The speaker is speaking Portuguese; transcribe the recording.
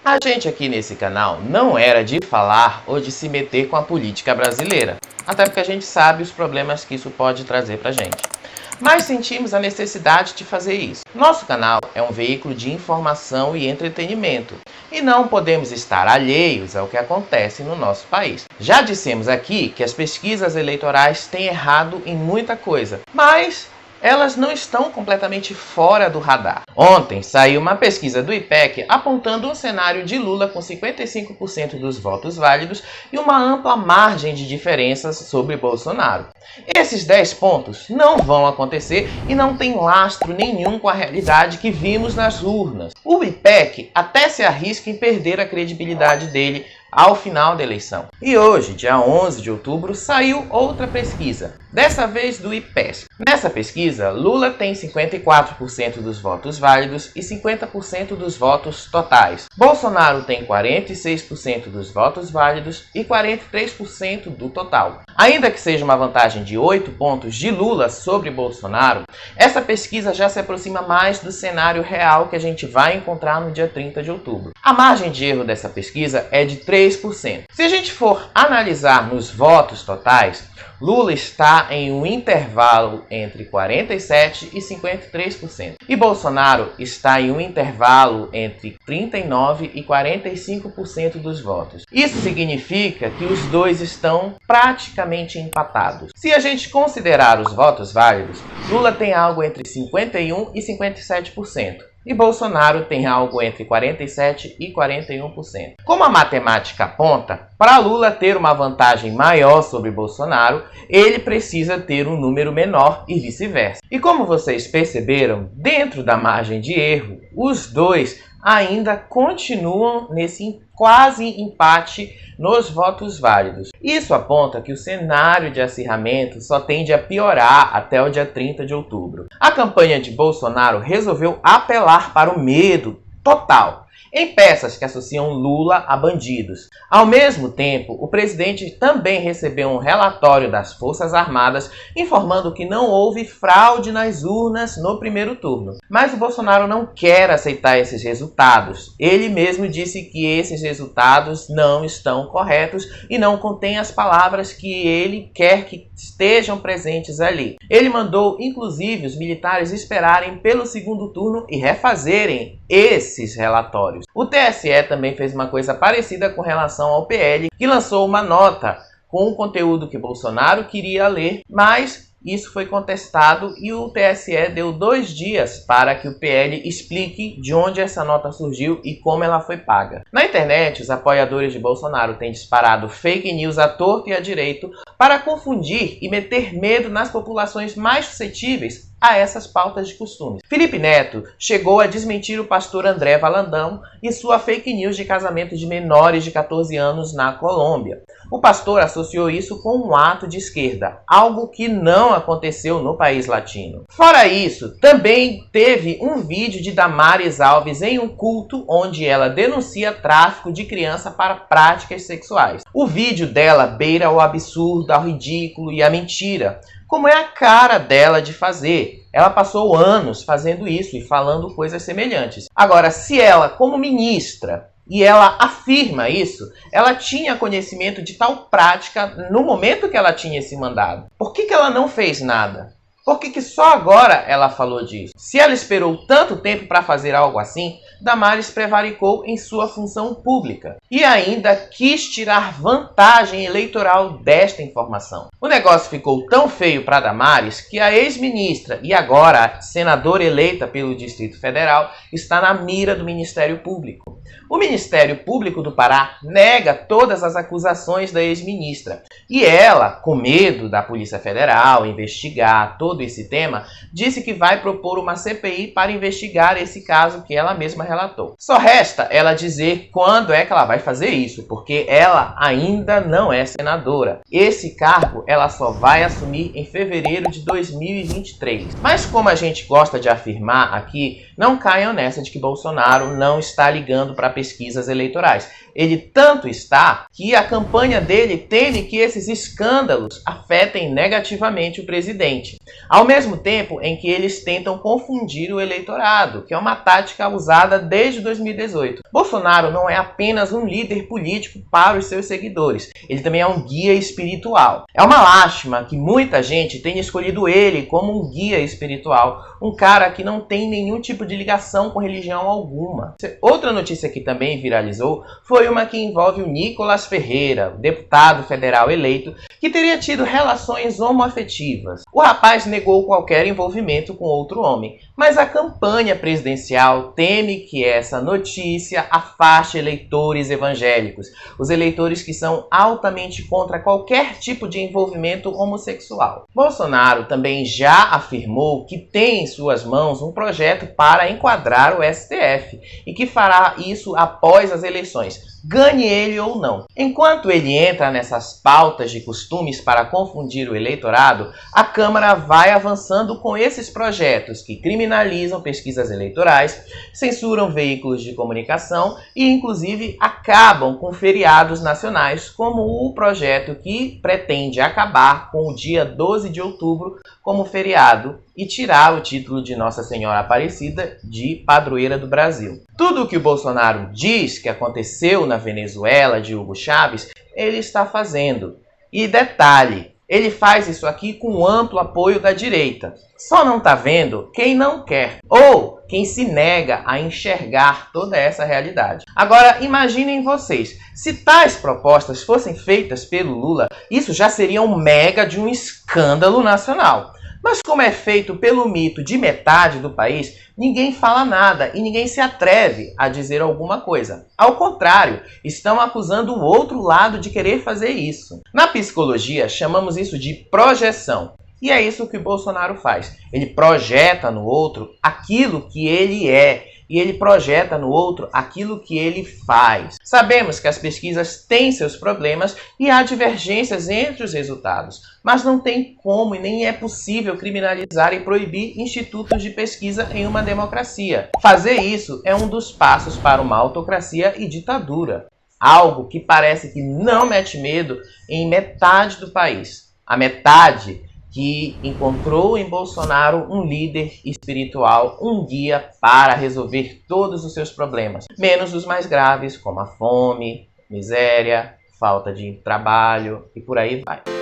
A gente aqui nesse canal não era de falar ou de se meter com a política brasileira, até porque a gente sabe os problemas que isso pode trazer pra gente. Mas sentimos a necessidade de fazer isso. Nosso canal é um veículo de informação e entretenimento, e não podemos estar alheios ao que acontece no nosso país. Já dissemos aqui que as pesquisas eleitorais têm errado em muita coisa, mas elas não estão completamente fora do radar. Ontem saiu uma pesquisa do IPEC apontando um cenário de Lula com 55% dos votos válidos e uma ampla margem de diferenças sobre Bolsonaro. Esses 10 pontos não vão acontecer e não tem lastro nenhum com a realidade que vimos nas urnas. O IPEC até se arrisca em perder a credibilidade dele ao final da eleição. E hoje, dia 11 de outubro, saiu outra pesquisa, dessa vez do IPESP. Nessa pesquisa, Lula tem 54% dos votos válidos e 50% dos votos totais. Bolsonaro tem 46% dos votos válidos e 43% do total. Ainda que seja uma vantagem de 8 pontos de Lula sobre Bolsonaro, essa pesquisa já se aproxima mais do cenário real que a gente vai encontrar no dia 30 de outubro. A margem de erro dessa pesquisa é de 3%. Se a gente for analisar nos votos totais, Lula está em um intervalo entre 47% e 53%. E Bolsonaro está em um intervalo entre 39% e 45% dos votos. Isso significa que os dois estão praticamente empatados. Se a gente considerar os votos válidos, Lula tem algo entre 51% e 57%. E Bolsonaro tem algo entre 47% e 41%. Como a matemática aponta, para Lula ter uma vantagem maior sobre Bolsonaro, ele precisa ter um número menor e vice-versa. E como vocês perceberam, dentro da margem de erro, os dois ainda continuam nesse quase empate nos votos válidos. Isso aponta que o cenário de acirramento só tende a piorar até o dia 30 de outubro. A campanha de Bolsonaro resolveu apelar para o medo total em peças que associam Lula a bandidos. Ao mesmo tempo, o presidente também recebeu um relatório das Forças Armadas informando que não houve fraude nas urnas no primeiro turno. Mas o Bolsonaro não quer aceitar esses resultados. Ele mesmo disse que esses resultados não estão corretos e não contêm as palavras que ele quer que estejam presentes ali. Ele mandou, inclusive, os militares esperarem pelo segundo turno e refazerem esses relatórios. O TSE também fez uma coisa parecida com relação ao PL, que lançou uma nota com o conteúdo que Bolsonaro queria ler, mas isso foi contestado e o TSE deu 2 dias para que o PL explique de onde essa nota surgiu e como ela foi paga. Na internet, os apoiadores de Bolsonaro têm disparado fake news à torto e à direito para confundir e meter medo nas populações mais suscetíveis a essas pautas de costumes. Felipe Neto chegou a desmentir o pastor André Valadão e sua fake news de casamento de menores de 14 anos na Colômbia. O pastor associou isso com um ato de esquerda, algo que não aconteceu no país latino. Fora isso, também teve um vídeo de Damares Alves em um culto onde ela denuncia tráfico de criança para práticas sexuais. O vídeo dela beira o absurdo, ao ridículo e a mentira, como é a cara dela de fazer. Ela passou anos fazendo isso e falando coisas semelhantes. Agora, se ela, como ministra, e ela afirma isso, ela tinha conhecimento de tal prática no momento que ela tinha esse mandado. Por que ela não fez nada? Por que só agora ela falou disso? Se ela esperou tanto tempo para fazer algo assim, Damares prevaricou em sua função pública e ainda quis tirar vantagem eleitoral desta informação. O negócio ficou tão feio para Damares que a ex-ministra e agora senadora eleita pelo Distrito Federal está na mira do Ministério Público. O Ministério Público do Pará nega todas as acusações da ex-ministra e ela, com medo da Polícia Federal investigar todo esse tema, disse que vai propor uma CPI para investigar esse caso que ela mesma relatou. Só resta ela dizer quando é que ela vai fazer isso, porque ela ainda não é senadora. Esse cargo ela só vai assumir em fevereiro de 2023. Mas como a gente gosta de afirmar aqui, Não caiam nessa de que Bolsonaro não está ligando para pesquisas eleitorais. Ele tanto está que a campanha dele teme que esses escândalos afetem negativamente o presidente. Ao mesmo tempo em que eles tentam confundir o eleitorado, que é uma tática usada desde 2018. Bolsonaro não é apenas um líder político para os seus seguidores, ele também é um guia espiritual. É uma lástima que muita gente tenha escolhido ele como um guia espiritual, um cara que não tem nenhum tipo de ligação com religião alguma. Outra notícia que também viralizou foi uma que envolve o Nicolas Ferreira, deputado federal eleito, que teria tido relações homoafetivas. O rapaz negou qualquer envolvimento com outro homem, mas a campanha presidencial teme que essa notícia afaste eleitores evangélicos, os eleitores que são altamente contra qualquer tipo de envolvimento homossexual. Bolsonaro também já afirmou que tem em suas mãos um projeto para enquadrar o STF e que fará isso após as eleições, ganhe ele ou não. Enquanto ele entra nessas pautas de costumes para confundir o eleitorado, a Câmara vai avançando com esses projetos que criminalizam pesquisas eleitorais, censuram veículos de comunicação e, inclusive, acabam com feriados nacionais, como o projeto que pretende acabar com o dia 12 de outubro como feriado e tirar o título de Nossa Senhora Aparecida de padroeira do Brasil. Tudo o que o Bolsonaro diz que aconteceu na Venezuela de Hugo Chávez, ele está fazendo. E detalhe, ele faz isso aqui com amplo apoio da direita. Só não está vendo quem não quer, ou quem se nega a enxergar toda essa realidade. Agora, imaginem vocês, se tais propostas fossem feitas pelo Lula, isso já seria um mega de um escândalo nacional. Mas como é feito pelo mito de metade do país, ninguém fala nada e ninguém se atreve a dizer alguma coisa. Ao contrário, estão acusando o outro lado de querer fazer isso. Na psicologia, chamamos isso de projeção. E é isso que o Bolsonaro faz. Ele projeta no outro aquilo que ele é. E ele projeta no outro aquilo que ele faz. Sabemos que as pesquisas têm seus problemas e há divergências entre os resultados, mas não tem como e nem é possível criminalizar e proibir institutos de pesquisa em uma democracia. Fazer isso é um dos passos para uma autocracia e ditadura. Algo que parece que não mete medo em metade do país. A metade que encontrou em Bolsonaro um líder espiritual, um guia para resolver todos os seus problemas, menos os mais graves, como a fome, miséria, falta de trabalho e por aí vai.